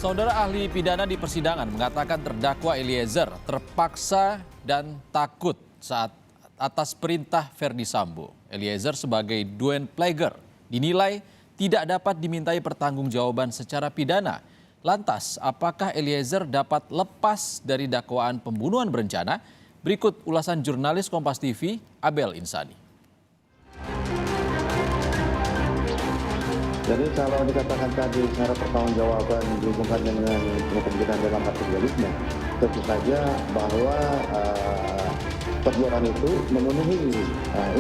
Saudara ahli pidana di persidangan mengatakan terdakwa Eliezer terpaksa dan takut saat atas perintah Verdi Sambo. Eliezer sebagai duen player dinilai tidak dapat dimintai pertanggungjawaban secara pidana. Lantas, apakah Eliezer dapat lepas dari dakwaan pembunuhan berencana? Berikut ulasan jurnalis Kompas TV, Abel Insani. Jadi kalau dikatakan tadi secara pertanggungjawaban dihubungkan dengan pemerintahan dalam materialisme, tentu saja bahwa perbuatan itu memenuhi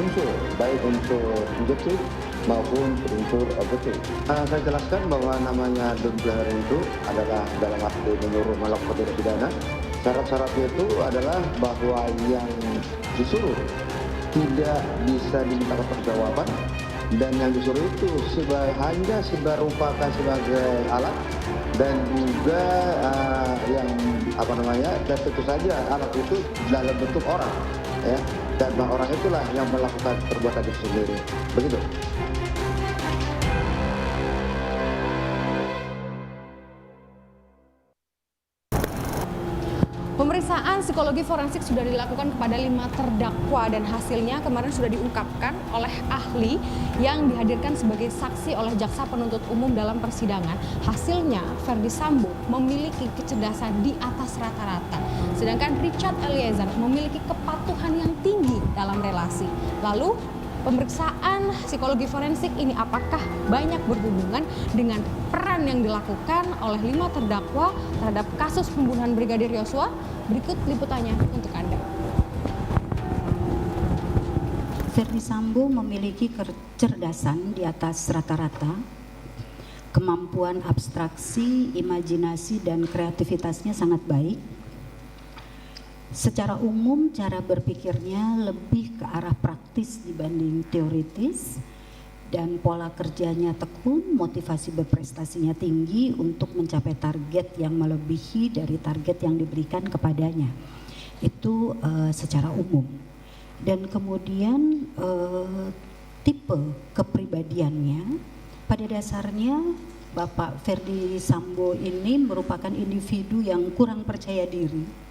unsur, baik unsur subjektif maupun unsur objektif. Saya jelaskan bahwa namanya dugaan itu adalah dalam arti menyuruh melakukan tindak pidana. Syarat-syaratnya itu adalah bahwa yang disuruh tidak bisa diminta pertanggungjawaban, dan yang disuruh itu hanya merupakan sebagai alat, dan juga dan tentu saja alat itu dalam bentuk orang, ya, dan orang itulah yang melakukan perbuatan itu sendiri, begitu. Pemeriksaan psikologi forensik sudah dilakukan kepada 5 terdakwa dan hasilnya kemarin sudah diungkapkan oleh ahli yang dihadirkan sebagai saksi oleh jaksa penuntut umum dalam persidangan. Hasilnya Verdi Sambo memiliki kecerdasan di atas rata-rata, sedangkan Richard Eliezer memiliki kepatuhan yang tinggi dalam relasi. Lalu pemeriksaan psikologi forensik ini apakah banyak berhubungan dengan peran yang dilakukan oleh 5 terdakwa terhadap kasus pembunuhan Brigadir Yosua? Berikut liputannya untuk Anda. Verdi Sambo memiliki kecerdasan di atas rata-rata, kemampuan abstraksi, imajinasi, dan kreativitasnya sangat baik. Secara umum, cara berpikirnya lebih ke arah praktis dibanding teoritis, dan pola kerjanya tekun, motivasi berprestasinya tinggi untuk mencapai target yang melebihi dari target yang diberikan kepadanya. Itu secara umum. Dan kemudian tipe kepribadiannya, pada dasarnya Bapak Verdi Sambo ini merupakan individu yang kurang percaya diri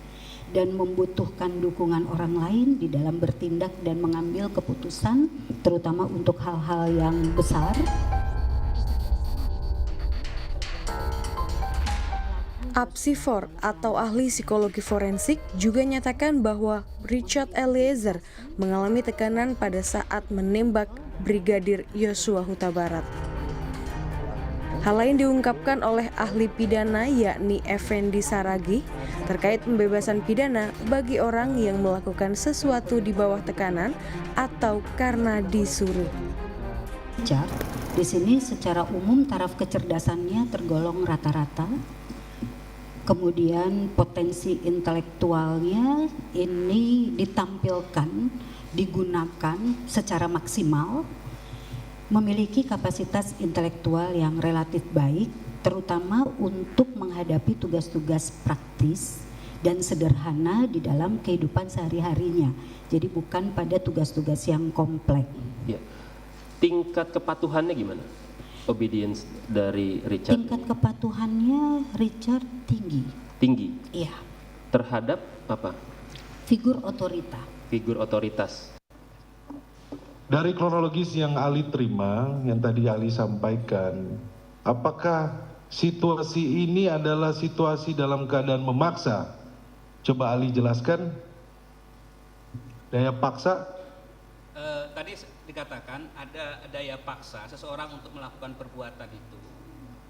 dan membutuhkan dukungan orang lain di dalam bertindak dan mengambil keputusan, terutama untuk hal-hal yang besar. Apsifor atau ahli psikologi forensik juga nyatakan bahwa Richard Eliezer mengalami tekanan pada saat menembak Brigadir Yosua Huta Barat. Hal lain diungkapkan oleh ahli pidana yakni Effendi Saragih terkait pembebasan pidana bagi orang yang melakukan sesuatu di bawah tekanan atau karena disuruh. Di sini secara umum taraf kecerdasannya tergolong rata-rata. Kemudian potensi intelektualnya ini ditampilkan, digunakan secara maksimal. Memiliki kapasitas intelektual yang relatif baik, terutama untuk menghadapi tugas-tugas praktis dan sederhana di dalam kehidupan sehari-harinya. Jadi bukan pada tugas-tugas yang kompleks. Ya. Tingkat kepatuhannya gimana? Obedience dari Richard? Tingkat kepatuhannya Richard tinggi. Tinggi? Iya. Terhadap apa? Figur otorita. Figur otoritas. Dari kronologis yang Ali terima, yang tadi Ali sampaikan, apakah situasi ini adalah situasi dalam keadaan memaksa? Coba Ali jelaskan. Daya paksa? Tadi dikatakan ada daya paksa seseorang untuk melakukan perbuatan itu.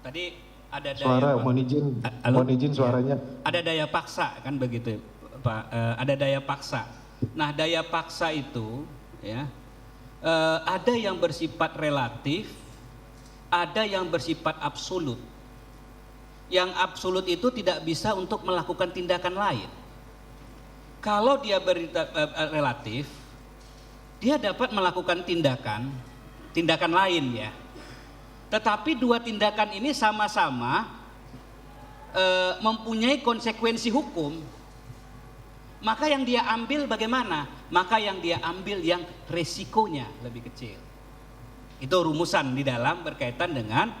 Tadi ada daya suara, mohon izin suaranya. Ada daya paksa kan begitu, Pak. Ada daya paksa. Nah, daya paksa itu ya ada yang bersifat relatif, ada yang bersifat absolut. Yang absolut itu tidak bisa untuk melakukan tindakan lain. Kalau dia relatif, dia dapat melakukan tindakan lain ya. Tetapi dua tindakan ini sama-sama mempunyai konsekuensi hukum. Maka yang dia ambil bagaimana? Maka yang dia ambil yang resikonya lebih kecil. Itu rumusan di dalam berkaitan dengan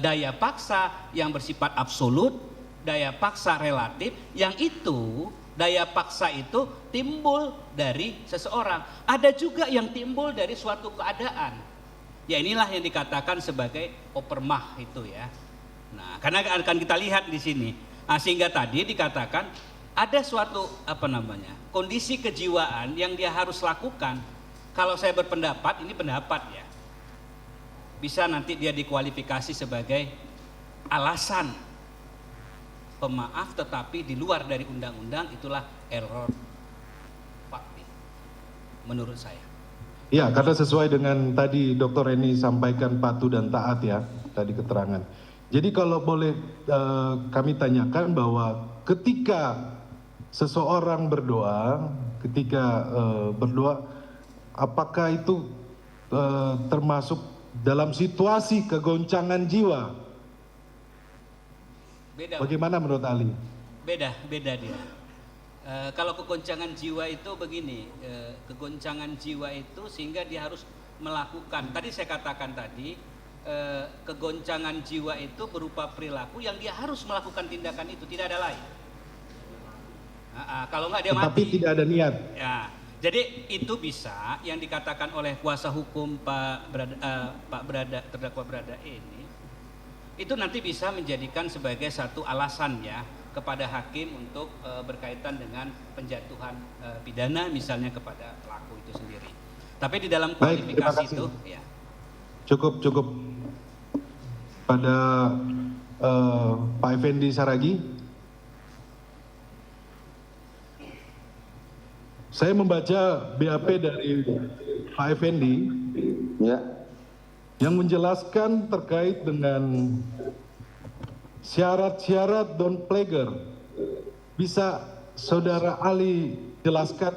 daya paksa yang bersifat absolut, daya paksa relatif, yang itu daya paksa itu timbul dari seseorang. Ada juga yang timbul dari suatu keadaan. Ya inilah yang dikatakan sebagai opermah itu ya. Nah, karena akan kita lihat di sini. Nah, sehingga tadi dikatakan ada suatu kondisi kejiwaan yang dia harus lakukan. Kalau saya berpendapat, ini pendapat ya, bisa nanti dia dikualifikasi sebagai alasan pemaaf tetapi di luar dari undang-undang, itulah error fakti menurut saya. Ya, karena sesuai dengan tadi Dr. Eni sampaikan patuh dan taat ya, tadi keterangan. Jadi kalau boleh kami tanyakan bahwa ketika seseorang berdoa, berdoa, apakah itu termasuk dalam situasi kegoncangan jiwa? Beda. Bagaimana menurut Ali? Beda dia. Kalau kegoncangan jiwa itu begini, kegoncangan jiwa itu sehingga dia harus melakukan. Tadi saya katakan tadi, kegoncangan jiwa itu berupa perilaku yang dia harus melakukan tindakan itu, tidak ada lain. Kalau nggak dia mati. Tapi tidak ada niat. Ya, jadi itu bisa yang dikatakan oleh kuasa hukum terdakwa Berada ini, itu nanti bisa menjadikan sebagai satu alasan ya kepada hakim untuk berkaitan dengan penjatuhan pidana misalnya kepada pelaku itu sendiri. Tapi di dalam kualifikasi itu ya. Cukup pada Pak Effendi Saragi. Saya membaca BAP dari Pak Effendi Ya, yang menjelaskan terkait dengan syarat-syarat Don Plager. Bisa Saudara Ali jelaskan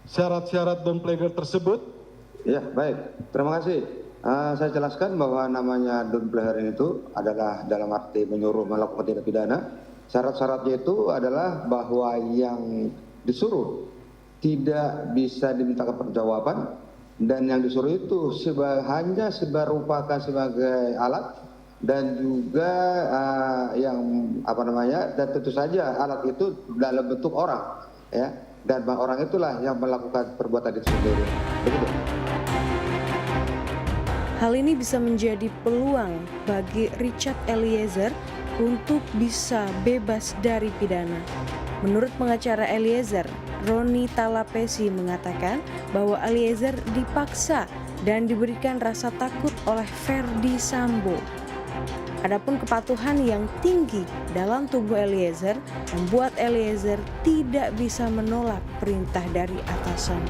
syarat-syarat Don Plager tersebut? ya baik. Terima kasih. Saya jelaskan bahwa namanya Don Plager itu adalah dalam arti menyuruh melakukan tindak pidana. Syarat-syaratnya itu adalah bahwa yang disuruh tidak bisa dimintakan perjawaban, dan yang disuruh itu hanya merupakan sebagai alat, dan juga dan tentu saja alat itu dalam bentuk orang ya, dan orang itulah yang melakukan perbuatan itu sendiri. Begitu. Hal ini bisa menjadi peluang bagi Richard Eliezer untuk bisa bebas dari pidana. Menurut pengacara Eliezer, Roni Talapesi mengatakan bahwa Eliezer dipaksa dan diberikan rasa takut oleh Ferdi Sambo. Adapun kepatuhan yang tinggi dalam tubuh Eliezer membuat Eliezer tidak bisa menolak perintah dari atasan.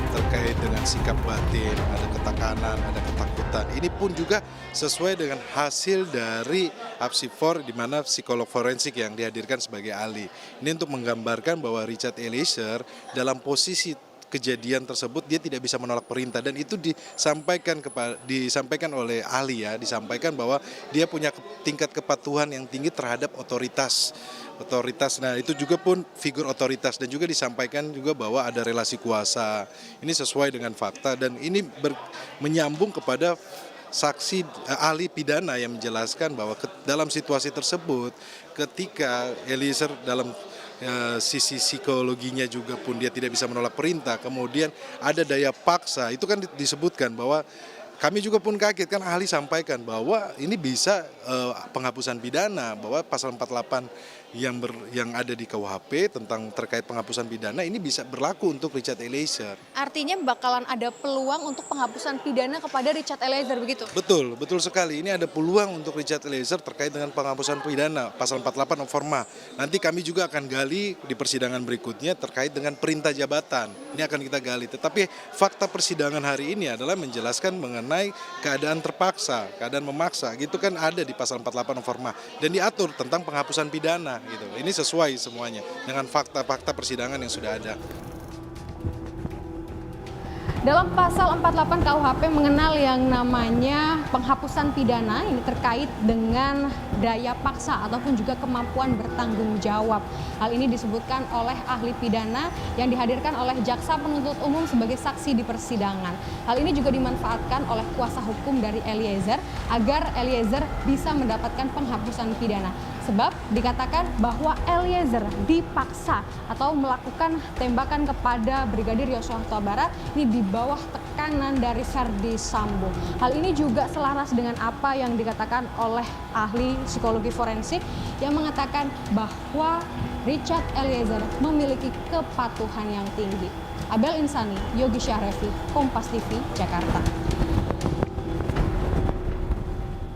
Terkait dengan sikap batin, ada ketekanan, ada ketakutan. Ini pun juga sesuai dengan hasil dari Apsifor, di mana psikolog forensik yang dihadirkan sebagai ahli. Ini untuk menggambarkan bahwa Richard Eliezer dalam posisi kejadian tersebut dia tidak bisa menolak perintah, dan itu disampaikan oleh ahli ya, disampaikan bahwa dia punya tingkat kepatuhan yang tinggi terhadap otoritas. Nah itu juga pun figur otoritas, dan juga disampaikan juga bahwa ada relasi kuasa. Ini sesuai dengan fakta, dan ini menyambung kepada saksi ahli pidana yang menjelaskan bahwa dalam situasi tersebut ketika Eliezer dalam sisi psikologinya juga pun dia tidak bisa menolak perintah, kemudian ada daya paksa, itu kan disebutkan bahwa kami juga pun kaget, kan ahli sampaikan bahwa ini bisa penghapusan pidana, bahwa pasal 48 yang ada di KUHP tentang terkait penghapusan pidana ini bisa berlaku untuk Richard Eliezer. Artinya bakalan ada peluang untuk penghapusan pidana kepada Richard Eliezer begitu? Betul sekali. Ini ada peluang untuk Richard Eliezer terkait dengan penghapusan pidana pasal 48 forma. Nanti kami juga akan gali di persidangan berikutnya terkait dengan perintah jabatan. Ini akan kita gali. Tetapi fakta persidangan hari ini adalah menjelaskan mengenai keadaan terpaksa, keadaan memaksa. Gitu kan ada di pasal 48 forma dan diatur tentang penghapusan pidana. Gitu. Ini sesuai semuanya dengan fakta-fakta persidangan yang sudah ada. Dalam pasal 48 KUHP mengenal yang namanya penghapusan pidana, ini terkait dengan daya paksa ataupun juga kemampuan bertanggung jawab. Hal ini disebutkan oleh ahli pidana yang dihadirkan oleh jaksa penuntut umum sebagai saksi di persidangan. Hal ini juga dimanfaatkan oleh kuasa hukum dari Eliezer agar Eliezer bisa mendapatkan penghapusan pidana. Sebab dikatakan bahwa Eliezer dipaksa atau melakukan tembakan kepada Brigadir Yosua Huta Barat ini di bawah tekanan dari Verdi Sambo. Hal ini juga selaras dengan apa yang dikatakan oleh ahli psikologi forensik yang mengatakan bahwa Richard Eliezer memiliki kepatuhan yang tinggi. Abel Insani, Yogi Syahrevi, Kompas TV, Jakarta.